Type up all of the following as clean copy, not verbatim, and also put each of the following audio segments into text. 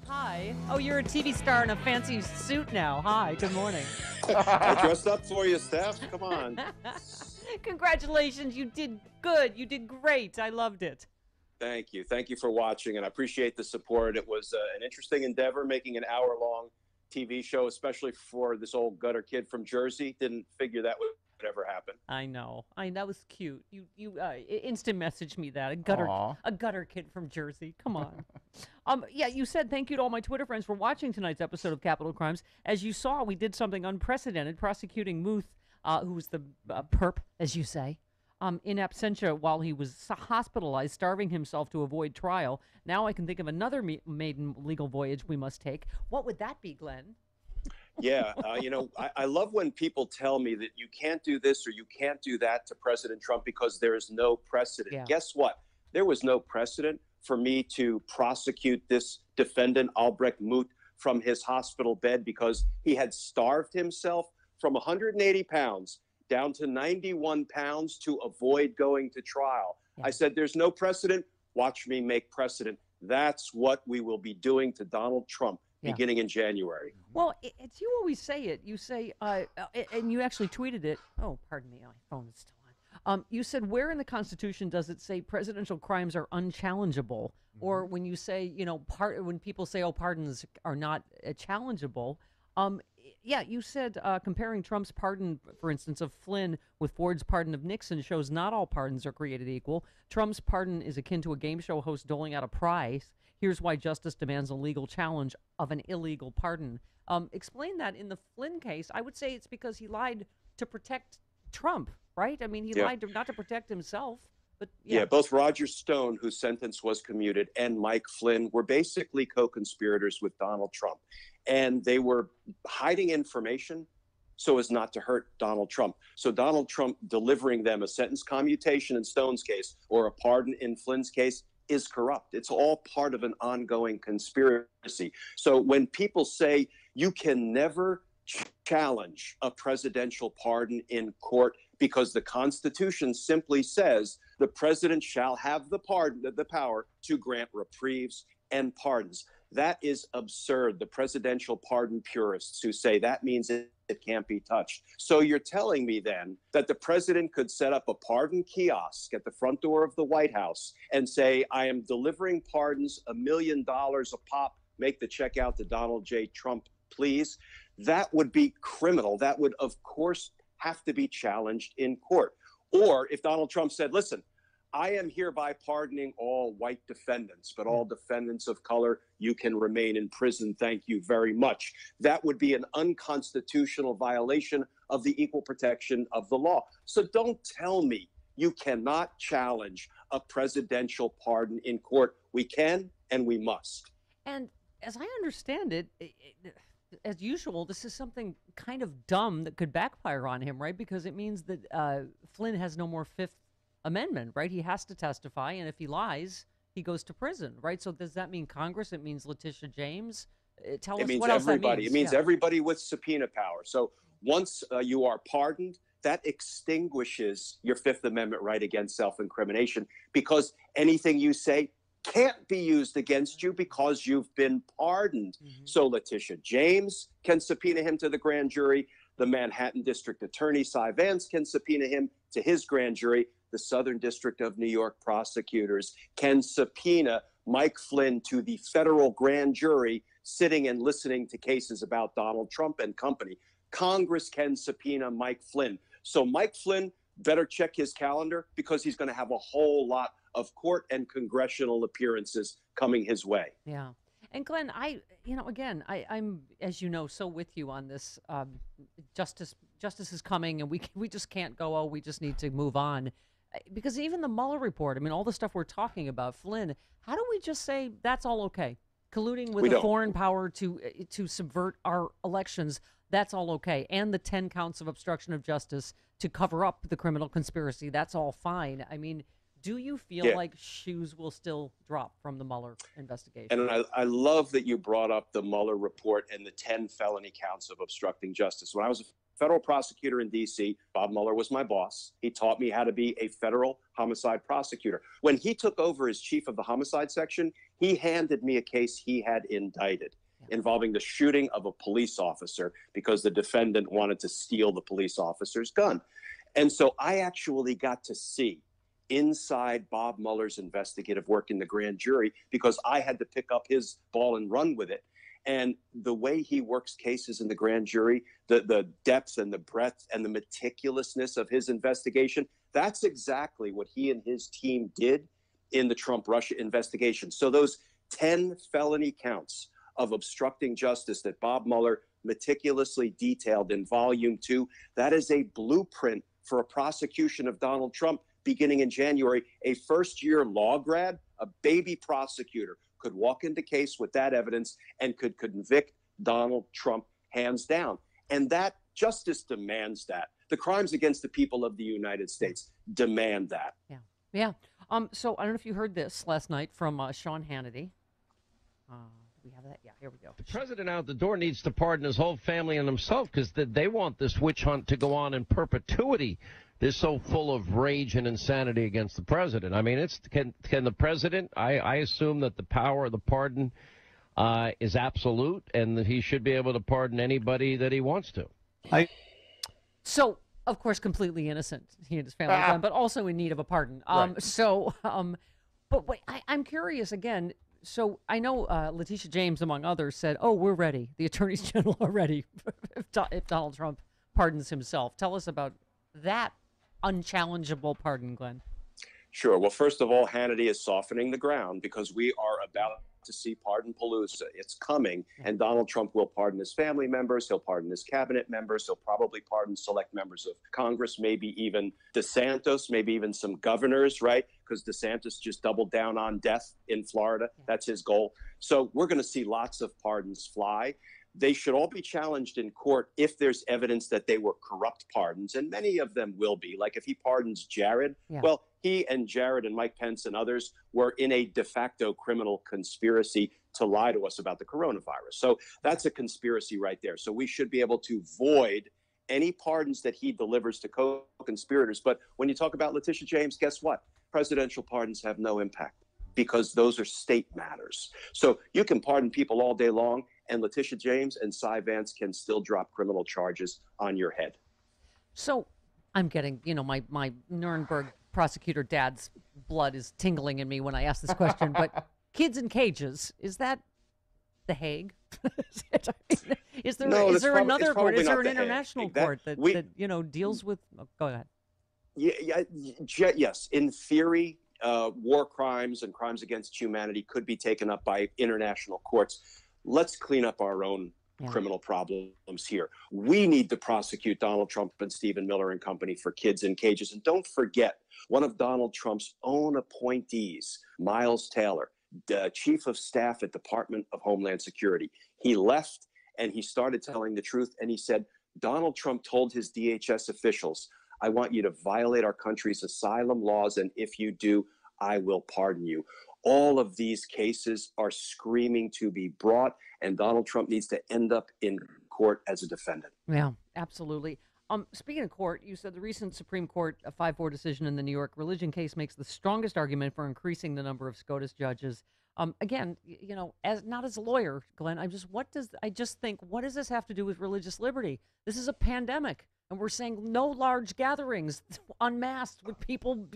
Hi. Oh, you're a TV star in a fancy suit now. Hi, good morning. I dressed up for you, Steph. Come on. Congratulations. You did good. You did great. I loved it. Thank you. Thank you for watching, and I appreciate the support. It was an interesting endeavor, making an hour-long TV show, especially for this old gutter kid from Jersey. Didn't figure that would ever happen. I know. That was cute. You instant messaged me that Aw. a gutter kid from Jersey. Come on. Yeah, you said thank you to all my Twitter friends for watching tonight's episode of Capital Crimes. As you saw, we did something unprecedented, prosecuting Muth, who was the perp, as you say, in absentia while he was hospitalized, starving himself to avoid trial. Now I can think of another maiden legal voyage we must take. What would that be, Glenn? Yeah, I love when people tell me that you can't do this or you can't do that to President Trump because there is no precedent. Yeah. Guess what? There was no precedent for me to prosecute this defendant, Albrecht Muth, from his hospital bed because he had starved himself from 180 pounds down to 91 pounds to avoid going to trial. Yeah. I said, there's no precedent. Watch me make precedent. That's what we will be doing to Donald Trump beginning in January. Well, it's you always say it. You say, and you actually tweeted it. Oh, pardon me. My phone is still on. You said, where in the Constitution does it say presidential crimes are unchallengeable? Or when you say, when people say, oh, pardons are not challengeable. Yeah, you said comparing Trump's pardon, for instance, of Flynn with Ford's pardon of Nixon shows not all pardons are created equal. Trump's pardon is akin to a game show host doling out a prize. Here's why justice demands a legal challenge of an illegal pardon. Explain that in the Flynn case. I would say it's because he lied to protect Trump, right? I mean, he lied not to protect himself. But yeah, both Roger Stone, whose sentence was commuted, and Mike Flynn were basically co-conspirators with Donald Trump. And they were hiding information so as not to hurt Donald Trump. So Donald Trump delivering them a sentence commutation in Stone's case or a pardon in Flynn's case is corrupt. It's all part of an ongoing conspiracy. So when people say you can never challenge a presidential pardon in court because the Constitution simply says the president shall have the power to grant reprieves and pardons. That is absurd. The presidential pardon purists who say that means it can't be touched. So you're telling me then that the president could set up a pardon kiosk at the front door of the White House and say, I am delivering pardons, $1 million a pop, make the check out to Donald J. Trump, please. That would be criminal. That would, of course, have to be challenged in court. Or if Donald Trump said, listen, I am hereby pardoning all white defendants, but all defendants of color, you can remain in prison. Thank you very much. That would be an unconstitutional violation of the equal protection of the law. So don't tell me you cannot challenge a presidential pardon in court. We can and we must. And as I understand it, as usual, this is something kind of dumb that could backfire on him, right? Because it means that Flynn has no more Fifth Amendment, right? He has to testify, and if he lies, he goes to prison, right? So does that mean Congress? It means Letitia James? Tell us what else that means. It means everybody with subpoena power. So once you are pardoned, that extinguishes your Fifth Amendment right against self-incrimination because anything you say can't be used against you because you've been pardoned. So Letitia James can subpoena him to the grand jury. The Manhattan District Attorney, Cy Vance, can subpoena him to his grand jury. The Southern District of New York prosecutors can subpoena Mike Flynn to the federal grand jury sitting and listening to cases about Donald Trump and company. Congress can subpoena Mike Flynn. So Mike Flynn better check his calendar because he's going to have a whole lot of court and congressional appearances coming his way. Yeah. And Glenn, I'm, as you know, so with you on this. Justice is coming, and we just can't go, oh, we just need to move on. Because even the Mueller report, I mean, all the stuff we're talking about, Flynn, how do we just say that's all okay? Colluding with a foreign power to subvert our elections, that's all okay. And the 10 counts of obstruction of justice to cover up the criminal conspiracy, that's all fine. I mean, do you feel like shoes will still drop from the Mueller investigation? And I love that you brought up the Mueller report and the 10 felony counts of obstructing justice. When I was a federal prosecutor in D.C., Bob Mueller was my boss. He taught me how to be a federal homicide prosecutor. When he took over as chief of the homicide section, He handed me a case he had indicted involving the shooting of a police officer because the defendant wanted to steal the police officer's gun. And so I actually got to see inside Bob Mueller's investigative work in the grand jury because I had to pick up his ball and run with it. And the way he works cases in the grand jury, the depth and the breadth and the meticulousness of his investigation, that's exactly what he and his team did in the Trump-Russia investigation. So those 10 felony counts of obstructing justice that Bob Mueller meticulously detailed in Volume 2, that is a blueprint for a prosecution of Donald Trump beginning in January. A first-year law grad, a baby prosecutor, could walk into case with that evidence and could convict Donald Trump hands down. And that justice demands that. The crimes against the people of the United States demand that. Yeah. Yeah. So I don't know if you heard this last night from Sean Hannity. Do we have that? Yeah, here we go. The president out the door needs to pardon his whole family and himself because they want this witch hunt to go on in perpetuity. They're so full of rage and insanity against the president. I mean, can the president, I assume that the power of the pardon is absolute and that he should be able to pardon anybody that he wants to. So, of course, completely innocent, he and his family, but also in need of a pardon. Right. But wait, I'm curious again. So I know Letitia James, among others, said, "Oh, we're ready. The attorneys general are ready if Donald Trump pardons himself." Tell us about that unchallengeable pardon, Glenn. Sure. Well, first of all, Hannity is softening the ground because we are about to see Pardon Palooza. It's coming, and Donald Trump will pardon his family members. He'll pardon his cabinet members. He'll probably pardon select members of Congress, maybe even DeSantis, maybe even some governors, right? Because DeSantis just doubled down on death in Florida. That's his goal. So we're going to see lots of pardons fly. They should all be challenged in court if there's evidence that they were corrupt pardons, and many of them will be. Like if he pardons Jared, well, he and Jared and Mike Pence and others were in a de facto criminal conspiracy to lie to us about the coronavirus. So that's a conspiracy right there. So we should be able to void any pardons that he delivers to co-conspirators. But when you talk about Letitia James, guess what? Presidential pardons have no impact because those are state matters. So you can pardon people all day long, and Letitia James and Cy Vance can still drop criminal charges on your head. So I'm getting, my Nuremberg prosecutor dad's blood is tingling in me when I ask this question, but kids in cages, is that The Hague? Is there another court? Is there an international court that deals with? Oh, go ahead. Yes. In theory, war crimes and crimes against humanity could be taken up by international courts. Let's clean up our own criminal problems here. We need to prosecute Donald Trump and Stephen Miller and company for kids in cages. And don't forget, one of Donald Trump's own appointees, Miles Taylor, the chief of staff at Department of Homeland Security, he left and he started telling the truth. And he said, Donald Trump told his DHS officials, I want you to violate our country's asylum laws. And if you do, I will pardon you. All of these cases are screaming to be brought, and Donald Trump needs to end up in court as a defendant. Yeah, absolutely. Speaking of court, you said the recent Supreme Court 5-4 decision in the New York religion case makes the strongest argument for increasing the number of SCOTUS judges. Again, as not as a lawyer, Glenn, I just think, what does this have to do with religious liberty? This is a pandemic. And we're saying no large gatherings unmasked with people,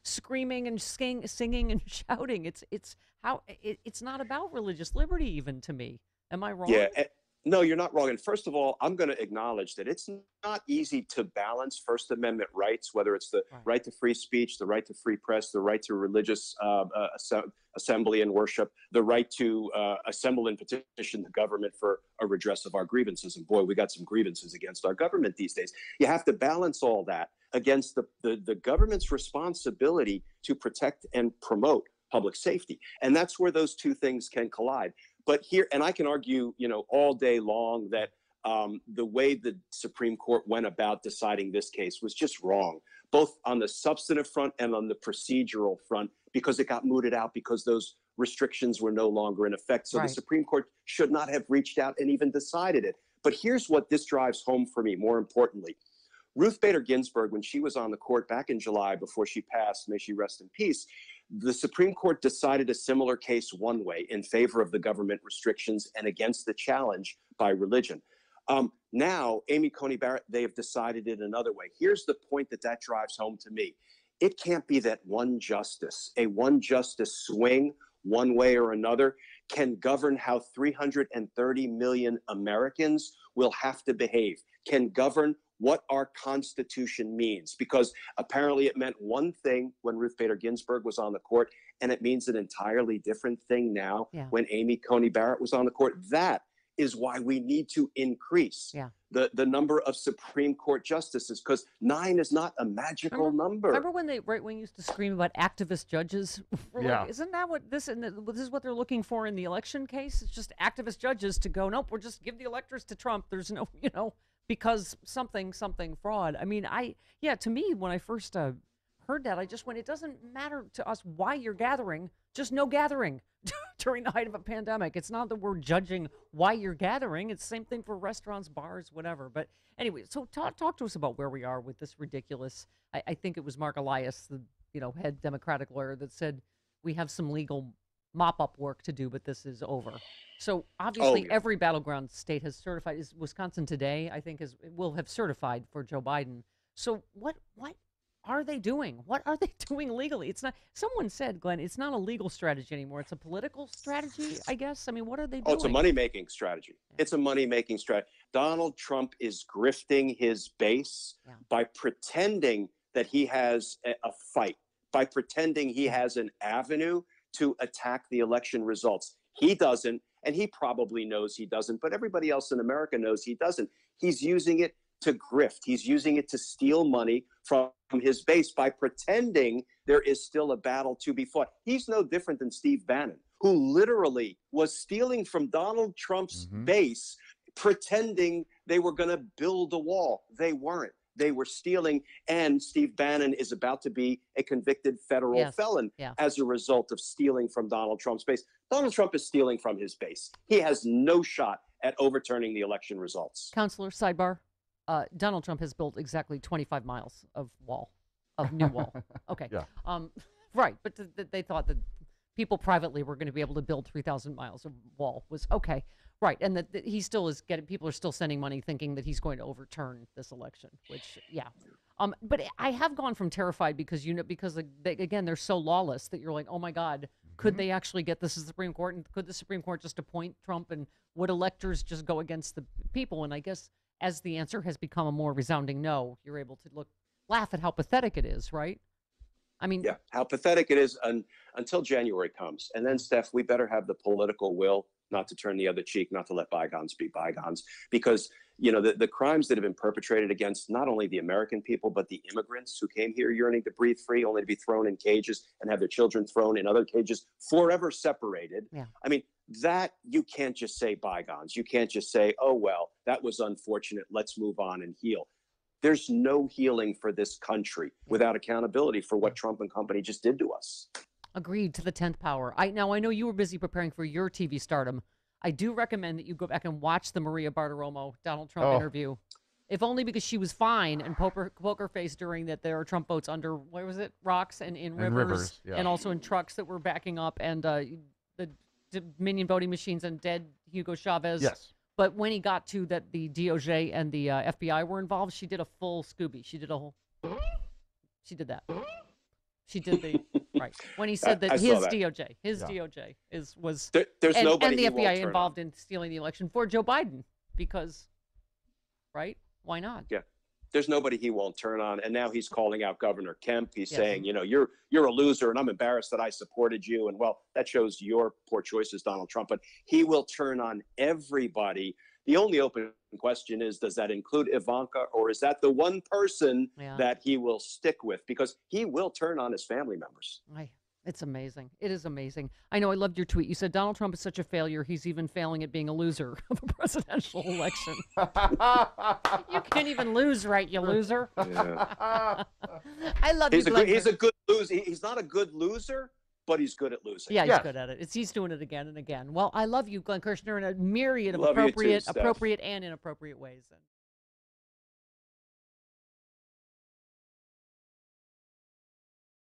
screaming and singing and shouting. It's not about religious liberty, even to me. Am I wrong? Yeah. No, you're not wrong. And first of all, I'm going to acknowledge that it's not easy to balance First Amendment rights, whether it's the right to free speech, the right to free press, the right to religious assembly and worship, the right to assemble and petition the government for a redress of our grievances. And boy, we got some grievances against our government these days. You have to balance all that against the government's responsibility to protect and promote public safety. And that's where those two things can collide. But here, and I can argue, all day long that the way the Supreme Court went about deciding this case was just wrong, both on the substantive front and on the procedural front, because it got mooted out because those restrictions were no longer in effect. So the Supreme Court should not have reached out and even decided it. But here's what this drives home for me, more importantly. Ruth Bader Ginsburg, when she was on the court back in July before she passed, may she rest in peace, The Supreme Court decided a similar case one way in favor of the government restrictions and against the challenge by religion. Now, Amy Coney Barrett, they have decided it another way. Here's the point that drives home to me. It can't be that a one justice swing one way or another can govern how 330 million Americans will have to behave, can govern what our Constitution means, because apparently it meant one thing when Ruth Bader Ginsburg was on the court, and it means an entirely different thing now when Amy Coney Barrett was on the court. That is why we need to increase the number of Supreme Court justices, because 9 is not a magical number. Remember when they used to scream about activist judges? Like, isn't that what this is what they're looking for in the election case? It's just activist judges to go, nope, we'll just give the electors to Trump. There's no, because something fraud. I mean, to me, when I first heard that, I just went, it doesn't matter to us why you're gathering, just no gathering during the height of a pandemic. It's not that we're judging why you're gathering. It's the same thing for restaurants, bars, whatever. But anyway, so talk to us about where we are with this ridiculous, I think it was Mark Elias, the head Democratic lawyer, that said we have some legal mop-up work to do, but this is over. So obviously every battleground state has certified. Is Wisconsin today, I think, will have certified for Joe Biden. So what are they doing? What are they doing legally? It's not. Someone said, Glenn, it's not a legal strategy anymore. It's a political strategy, I guess. I mean, what are they doing? Oh, it's a money-making strategy. It's a money-making strategy. Donald Trump is grifting his base by pretending that he has a fight, by pretending he has an avenue to attack the election results. He doesn't, and he probably knows he doesn't, but everybody else in America knows he doesn't. He's using it to grift. He's using it to steal money from his base by pretending there is still a battle to be fought. He's no different than Steve Bannon, who literally was stealing from Donald Trump's base, pretending they were going to build a wall. They weren't. They were stealing, and Steve Bannon is about to be a convicted federal felon as a result of stealing from Donald Trump's base. Donald Trump is stealing from his base. He has no shot at overturning the election results. Counselor, sidebar. Donald Trump has built exactly 25 miles of new wall. Okay. Right. But they thought that people privately were going to be able to build 3,000 miles of wall was okay. Right. And that he still is people are still sending money thinking that he's going to overturn this election, which, but I have gone from terrified because again, they're so lawless that you're like, oh my God, could they actually get this to the Supreme Court? And could the Supreme Court just appoint Trump, and would electors just go against the people? And I guess as the answer has become a more resounding no, you're able to laugh at how pathetic it is, right? I mean, how pathetic it is until January comes. And then, Steph, we better have the political will not to turn the other cheek, not to let bygones be bygones, because, the crimes that have been perpetrated against not only the American people, but the immigrants who came here yearning to breathe free, only to be thrown in cages and have their children thrown in other cages, forever separated. I mean, that you can't just say bygones. You can't just say, oh, well, that was unfortunate. Let's move on and heal. There's no healing for this country without accountability for what Trump and company just did to us. Agreed to the 10th power. I know you were busy preparing for your TV stardom. I do recommend that you go back and watch the Maria Bartiromo Donald Trump interview, if only because she was fine and poker face during that there are Trump votes under, where was it, rocks and in rivers, and also in trucks that were backing up, and the Dominion voting machines and dead Hugo Chavez. Yes. But when he got to that the DOJ and the FBI were involved, she did a full Scooby. She did that. She did the right when he said that his DOJ was there's nobody and the FBI involved in stealing the election for Joe Biden, because right, why not? There's nobody he won't turn on. And now he's calling out Governor Kemp. He's saying, you're a loser, and I'm embarrassed that I supported you. And well, that shows your poor choices, Donald Trump. But he will turn on everybody. The only open question is, does that include Ivanka, or is that the one person that he will stick with? Because he will turn on his family members. It's amazing. It is amazing. I know. I loved your tweet. You said Donald Trump is such a failure. He's even failing at being a loser of a presidential election. You can't even lose, right, you loser? I love you, Glenn. He's a good loser. He's not a good loser, but he's good at losing. Yeah, he's good at it. He's doing it again and again. Well, I love you, Glenn Kirschner, in a myriad of appropriate and inappropriate ways.